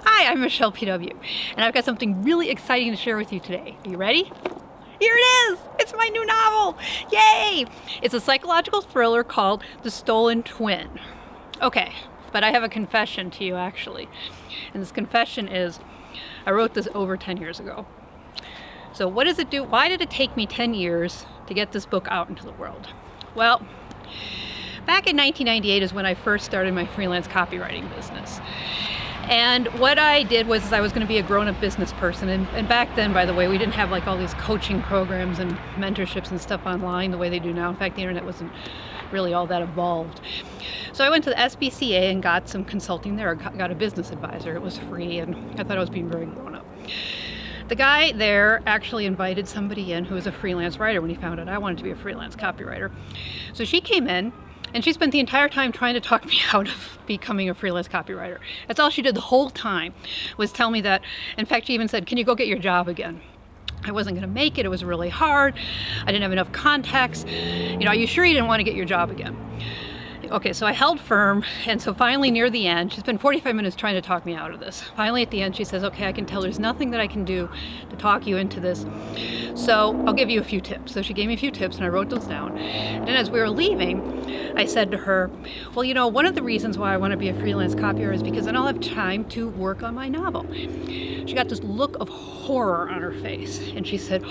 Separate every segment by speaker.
Speaker 1: Hi, I'm Michelle PW, and I've got something really exciting to share with you today. Are you ready? Here it is! It's my new novel! Yay! It's a psychological thriller called The Stolen Twin. Okay, but I have a confession to you actually. And this confession is, I wrote this over 10 years ago. So what does it do? Why did it take me 10 years to get this book out into the world? Well, back in 1998 is when I first started my freelance copywriting business. And what I did was I was going to be a grown-up business person. And back then, by the way, we didn't have like all these coaching programs and mentorships and stuff online the way they do now. In fact, the internet wasn't really all that evolved. So I went to the SBCA and got some consulting there. I got a business advisor. It was free, and I thought I was being very grown-up. The guy there actually invited somebody in who was a freelance writer when he found out I wanted to be a freelance copywriter. So she came in, and she spent the entire time trying to talk me out of becoming a freelance copywriter. That's all she did the whole time, was tell me that. In fact, she even said, "Can you go get your job again?" I wasn't going to make it. It was really hard. I didn't have enough contacts. Are you sure you didn't want to get your job again? Okay, so I held firm, and so finally near the end, she spent 45 minutes trying to talk me out of this. Finally at the end, she says, "Okay, I can tell there's nothing that I can do to talk you into this, so I'll give you a few tips." So she gave me a few tips, and I wrote those down. And then as we were leaving, I said to her, "Well, one of the reasons why I want to be a freelance copywriter is because then I'll have time to work on my novel." She got this look of horror on her face, and she said,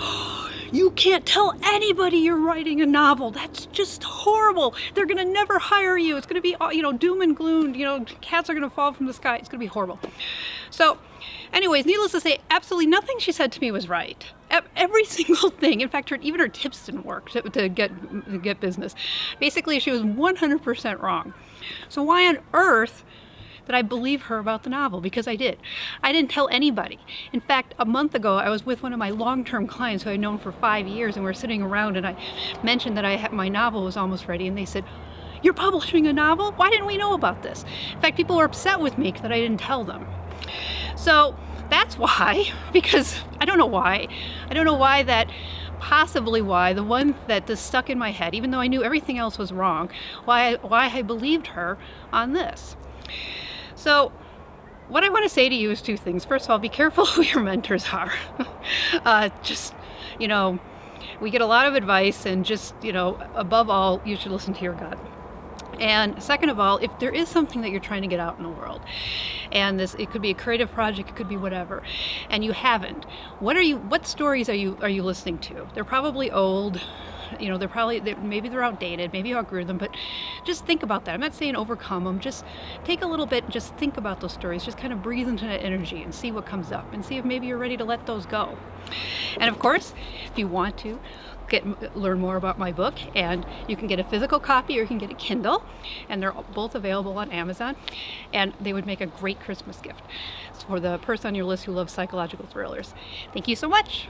Speaker 1: "You can't tell anybody you're writing a novel. That's just horrible. They're gonna never hire you. It's gonna be, doom and gloom. Cats are gonna fall from the sky. It's gonna be horrible." So, anyways, needless to say, absolutely nothing she said to me was right. Every single thing. In fact, even her tips didn't work to get business. Basically, she was 100% wrong. So why on earth did I believe her about the novel? Because I did. I didn't tell anybody. In fact, a month ago, I was with one of my long-term clients who I'd known for 5 years, and we were sitting around, and I mentioned that my novel was almost ready, and they said, "You're publishing a novel? Why didn't we know about this?" In fact, people were upset with me that I didn't tell them. So that's why, because I don't know why. I don't know why that, possibly why, the one that just stuck in my head, even though I knew everything else was wrong, why I believed her on this. So what I want to say to you is two things. First of all, be careful who your mentors are. We get a lot of advice, and above all, you should listen to your gut. And second of all, if there is something that you're trying to get out in the world, and it could be a creative project, it could be whatever, and you haven't, what stories are you listening to? They're probably old. Maybe they're outdated, maybe you outgrew them, but just think about that. I'm not saying overcome them, just take a little bit, just think about those stories, just kind of breathe into that energy and see what comes up, and see if maybe you're ready to let those go. And of course, if you want to learn more about my book, and you can get a physical copy or you can get a Kindle, and they're both available on Amazon, and they would make a great Christmas gift for the person on your list who loves psychological thrillers. Thank you so much.